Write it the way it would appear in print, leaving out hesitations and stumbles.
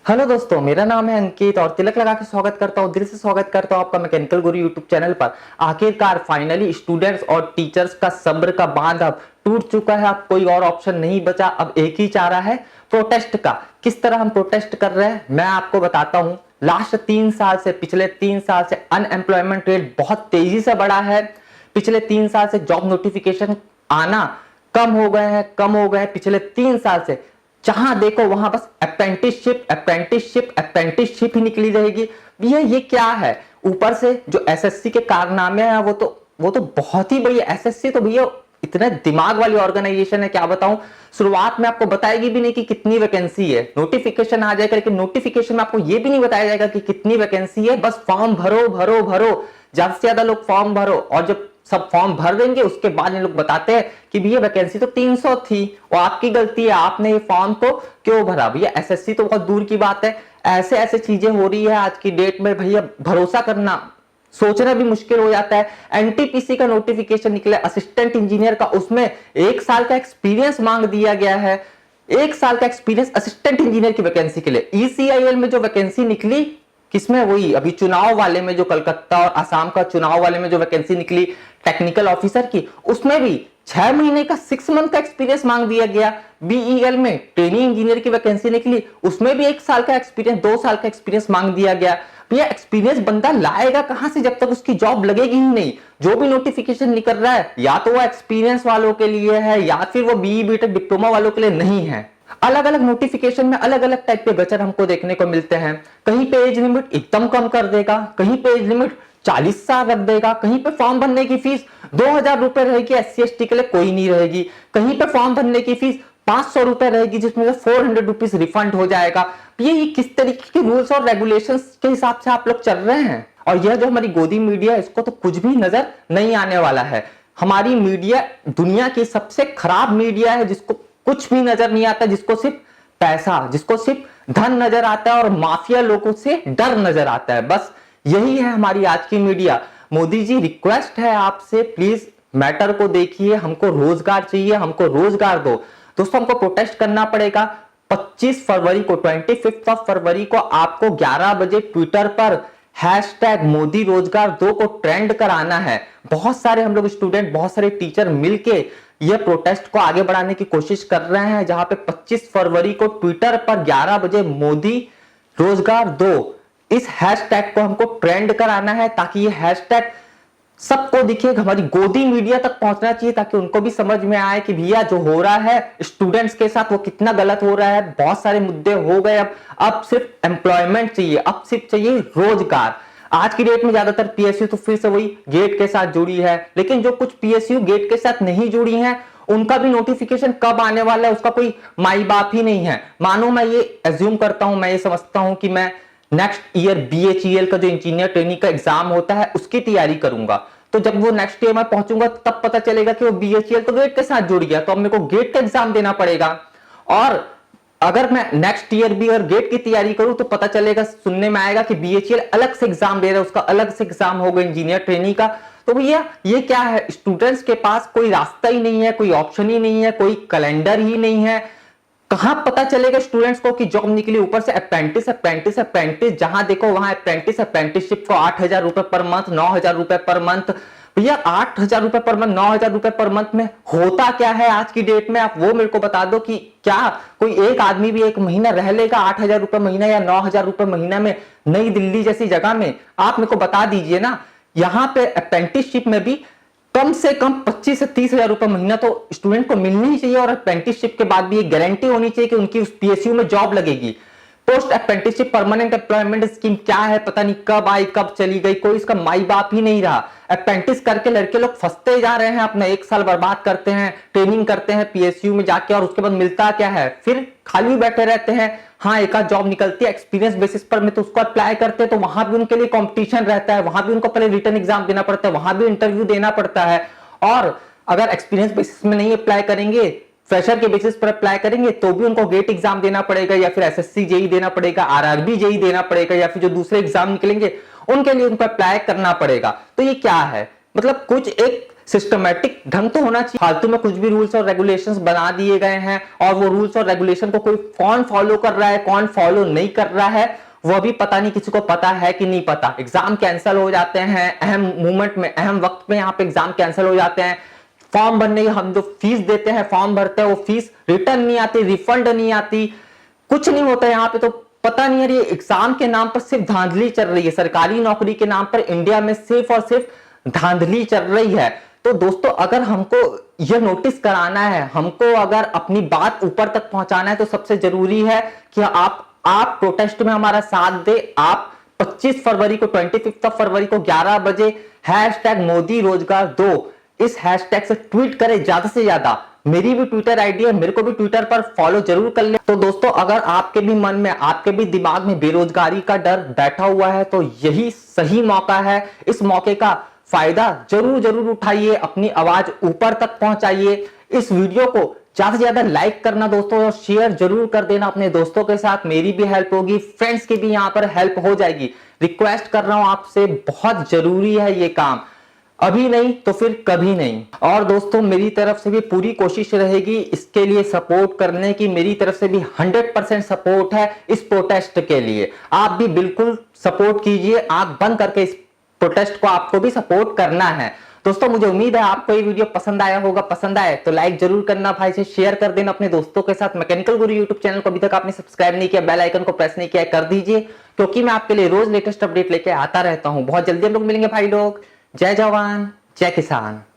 Hello दोस्तों, मेरा नाम है अंकित और तिलक लगा के स्वागत करता हूँ, दिल से स्वागत करता हूँ आपका मैकेनिकल गुरु यूट्यूब चैनल पर। आखिरकार फाइनली स्टूडेंट्स और टीचर्स का सब्र का बांध अब टूट चुका है। अब कोई और ऑप्शन नहीं बचा, अब एक ही चारा है प्रोटेस्ट का। किस तरह हम प्रोटेस्ट कर रहे हैं मैं आपको बताता हूँ। लास्ट 3 साल से, पिछले 3 साल से अनएम्प्लॉयमेंट रेट बहुत तेजी से बढ़ा है। पिछले 3 साल से जॉब नोटिफिकेशन आना कम हो गए हैं पिछले 3 साल से। जहां देखो वहां बस अप्रेंटिसशिप अप्रेंटिसशिप अप्रेंटिसशिप ही निकली रहेगी। ये क्या है? ऊपर से जो एसएससी के कारनामे हैं वो तो बहुत ही बढ़िया। एसएससी तो भैया इतना दिमाग वाली ऑर्गेनाइजेशन है, क्या बताऊं। शुरुआत में आपको बताएगी भी नहीं कि कितनी वैकेंसी है, नोटिफिकेशन आ जाएगा लेकिन नोटिफिकेशन में आपको ये भी नहीं बताया जाएगा कि कितनी वैकेंसी है। बस फॉर्म भरो भरो भरो, ज्यादा से ज्यादा लोग फॉर्म भरो, और जब सब फॉर्म भर देंगे उसके बाद ये लोग बताते हैं कि भैया वैकेंसी तो 300 थी, वो आपकी गलती है, आपने ये फॉर्म को क्यों भरा। भैया एसएससी तो बहुत दूर की बात है, ऐसे ऐसे चीजें हो रही है आज की डेट में। भैया भरोसा करना, सोचना भी मुश्किल हो जाता है। एनटीपीसी का नोटिफिकेशन निकला असिस्टेंट इंजीनियर का, उसमें 1 साल का एक्सपीरियंस मांग दिया गया है। 1 साल का एक्सपीरियंस असिस्टेंट इंजीनियर की वैकेंसी के लिए। ईसीआईएल में जो वैकेंसी निकली, किसमें, वही अभी चुनाव वाले में, जो कलकत्ता और असम का चुनाव वाले में जो वैकेंसी निकली टेक्निकल ऑफिसर की, उसमें भी 6 महीने का 6 मंथ का एक्सपीरियंस मांग दिया गया। बीईएल में ट्रेनिंग इंजीनियर की वैकेंसी निकली, उसमें भी 1 साल का एक्सपीरियंस, 2 साल का एक्सपीरियंस मांग दिया गया। भैया एक्सपीरियंस बंदा लाएगा कहां से जब तक उसकी जॉब लगेगी ही नहीं। जो भी नोटिफिकेशन निकल रहा है या तो वो एक्सपीरियंस वालों के लिए है या फिर वो बीई बीटेक डिप्लोमा वालों के लिए नहीं है। अलग अलग नोटिफिकेशन में अलग अलग टाइप के गचर हमको देखने को मिलते हैं। कहीं पे एज लिमिट एकदम कम कर देगा, कहीं पे एज लिमिट 40 साल रख देगा, कहीं पे फॉर्म भरने की फीस 2000 रुपए रहेगी, एससी एसटी के लिए कोई नहीं रहेगी। कहीं पे फॉर्म भरने की फीस 500 रुपए रहेगी जिसमें से 400 रुपीज रिफंड हो जाएगा। ये किस तरीके के रूल्स और रेगुलेशंस के हिसाब से आप लोग चल रहे हैं? और यह जो हमारी गोदी मीडिया है, इसको तो कुछ भी नजर नहीं आने वाला है। हमारी मीडिया दुनिया की सबसे खराब मीडिया है, जिसको कुछ भी नजर नहीं आता, जिसको सिर्फ पैसा, जिसको सिर्फ धन नजर आता है और माफिया लोगों से डर नजर आता है। बस यही है हमारी आज की मीडिया। मोदी जी, रिक्वेस्ट है आपसे, प्लीज मैटर को देखिए। हमको रोजगार चाहिए, हमको रोजगार दो। दोस्तों हमको प्रोटेस्ट करना पड़ेगा। 25 फरवरी को, 25 फरवरी को आपको 11 बजे ट्विटर पर हैशटैग मोदी रोजगार दो को ट्रेंड कराना है। बहुत सारे हम लोग स्टूडेंट, बहुत सारे टीचर मिलके ये प्रोटेस्ट को आगे बढ़ाने की कोशिश कर रहे हैं, जहां पे 25 फरवरी को ट्विटर पर 11 बजे मोदी रोजगार दो, इस हैशटैग को हमको ट्रेंड कराना है, ताकि ये हैशटैग सबको दिखे। हमारी गोदी मीडिया तक पहुंचना चाहिए, ताकि उनको भी समझ में आए कि भैया जो हो रहा है स्टूडेंट्स के साथ वो कितना गलत हो रहा है। बहुत सारे मुद्दे हो गए, अब सिर्फ एम्प्लॉयमेंट चाहिए, अब सिर्फ चाहिए रोजगार। आज की डेट में ज्यादातर पीएसयू तो फिर से वही गेट के साथ जुड़ी है, लेकिन जो कुछ पीएसयू गेट के साथ नहीं जुड़ी हैं, उनका भी नोटिफिकेशन कब आने वाला है उसका कोई माई बाप ही नहीं है। मानो मैं ये एज्यूम करता हूं, मैं ये समझता हूं कि मैं नेक्स्ट ईयर बीएचईएल का जो इंजीनियर ट्रेनिंग का एग्जाम होता है उसकी तैयारी करूंगा। तो जब वो नेक्स्ट ईयर मैं पहुंचूंगा तब पता चलेगा कि वो बीएचईएल तो गेट के साथ जुड़ गया, तो अब मेरे को गेट का एग्जाम देना पड़ेगा। और अगर मैं नेक्स्ट ईयर भी अगर गेट की तैयारी करूं तो पता चलेगा, सुनने में आएगा कि बीएचईएल अलग से एग्जाम दे रहा है, उसका अलग से एग्जाम होगा इंजीनियर ट्रेनिंग का। तो भैया ये क्या है? स्टूडेंट्स के पास कोई रास्ता ही नहीं है, कोई ऑप्शन ही नहीं है, कोई कैलेंडर ही नहीं है। कहां पता चलेगा स्टूडेंट्स को कि जॉब निकली? ऊपर से अप्रेंटिस अप्रेंटिस अप्रेंटिस, जहां देखो वहां अप्रेंटिस अप्रेंटिसशिप को 8000 रुपए पर मंथ, 9000 रुपए पर मंथ। भैया 8000 रुपए पर मंथ, 9000 रुपए पर मंथ में होता क्या है आज की डेट में? आप वो मेरे को बता दो कि क्या कोई एक आदमी भी एक महीना रह लेगा 8000 रुपए महीना या 9000 रुपए महीना में नई दिल्ली जैसी जगह में? आप मेरे को बता दीजिए ना। यहां पे अप्रेंटिसशिप में भी कम से कम 25 से 30 हजार रुपए महीना तो स्टूडेंट को मिलनी ही चाहिए, और अप्रेंटिसशिप के बाद भी एक गारंटी होनी चाहिए कि उनकी उस पीएसयू में जॉब लगेगी। Post apprenticeship permanent employment scheme क्या है, पता नहीं कब आई कब चली गई, कोई इसका माई बाप ही नहीं रहा। अप्रेंटिस करके लड़के लोग फंसते जा रहे हैं, अपना 1 साल बर्बाद करते हैं, ट्रेनिंग करते हैं पीएसयू में जाके, और उसके बाद मिलता क्या है? फिर खाली बैठे रहते हैं। हाँ, एक आध जॉब निकलती है एक्सपीरियंस बेसिस पर में, तो उसको अप्लाई करते हैं, तो वहां भी उनके लिए कंपटीशन रहता है, वहां भी उनको पहले रिटर्न एग्जाम देना पड़ता है, वहां भी इंटरव्यू देना पड़ता है। और अगर एक्सपीरियंस बेसिस में नहीं अप्लाई करेंगे, फ्रेशर के बेसिस पर अप्लाई करेंगे, तो भी उनको गेट एग्जाम देना पड़ेगा, या फिर एसएससी जेई देना पड़ेगा, आरआरबी जेई देना पड़ेगा, या फिर जो दूसरे एग्जाम निकलेंगे उनके लिए उनको अप्लाई करना पड़ेगा। तो ये क्या है? मतलब कुछ एक सिस्टमेटिक ढंग तो होना चाहिए। फालतू में कुछ भी रूल्स और रेगुलेशंस बना दिए गए हैं और वो रूल्स और रेगुलेशन को कोई कौन फॉलो कर रहा है कौन फॉलो नहीं कर रहा है वो भी पता नहीं, किसी को पता है कि नहीं पता। एग्जाम कैंसिल हो जाते हैं अहम मोमेंट में, अहम वक्त में, यहाँ पे एग्जाम कैंसिल हो जाते हैं। फॉर्म भरने की हम जो फीस देते हैं, फॉर्म भरते हैं, वो फीस रिटर्न नहीं आती, रिफंड नहीं आती, कुछ नहीं होता यहाँ पे। तो पता नहीं यार, ये एग्जाम के नाम पर सिर्फ धांधली चल रही है। सरकारी नौकरी के नाम पर इंडिया में सिर्फ और सिर्फ धांधली चल रही है। तो दोस्तों, अगर हमको यह नोटिस कराना है, हमको अगर अपनी बात ऊपर तक पहुंचाना है, तो सबसे जरूरी है कि आप प्रोटेस्ट में हमारा साथ दे। आप 25 फरवरी को 25 फरवरी को 11 बजे #मोदी रोजगार दो इस हैशटैग से ट्वीट करें ज्यादा से ज्यादा। मेरी भी ट्विटर आईडी है, मेरे को भी ट्विटर पर फॉलो जरूर कर ले। तो दोस्तों, अगर आपके भी मन में, आपके भी दिमाग में बेरोजगारी का डर बैठा हुआ है तो यही सही मौका है। इस मौके का फायदा जरूर जरूर उठाइए, अपनी आवाज ऊपर तक पहुंचाइए। इस वीडियो को ज्यादा से ज्यादा लाइक करना दोस्तों, और शेयर जरूर कर देना अपने दोस्तों के साथ। मेरी भी हेल्प होगी, फ्रेंड्स की भी यहां पर हेल्प हो जाएगी। रिक्वेस्ट कर रहा हूं आपसे, बहुत जरूरी है ये काम, अभी नहीं तो फिर कभी नहीं। और दोस्तों, मेरी तरफ से भी पूरी कोशिश रहेगी इसके लिए सपोर्ट करने की। मेरी तरफ से भी 100% सपोर्ट है इस प्रोटेस्ट के लिए। आप भी बिल्कुल सपोर्ट कीजिए, आंख बंद करके इस प्रोटेस्ट को आपको भी सपोर्ट करना है। दोस्तों, मुझे उम्मीद है आपको ये वीडियो पसंद आया होगा। पसंद आए तो लाइक जरूर करना, भाई से शेयर कर देना अपने दोस्तों के साथ। मैकेनिकल गुरु यूट्यूब चैनल को अभी तक आपने सब्सक्राइब नहीं किया, बेल आइकन को प्रेस नहीं किया, कर दीजिए, क्योंकि मैं आपके लिए रोज लेटेस्ट अपडेट लेके आता रहता हूं। बहुत जल्दी हम लोग मिलेंगे भाई लोग। जय जवान जय किसान।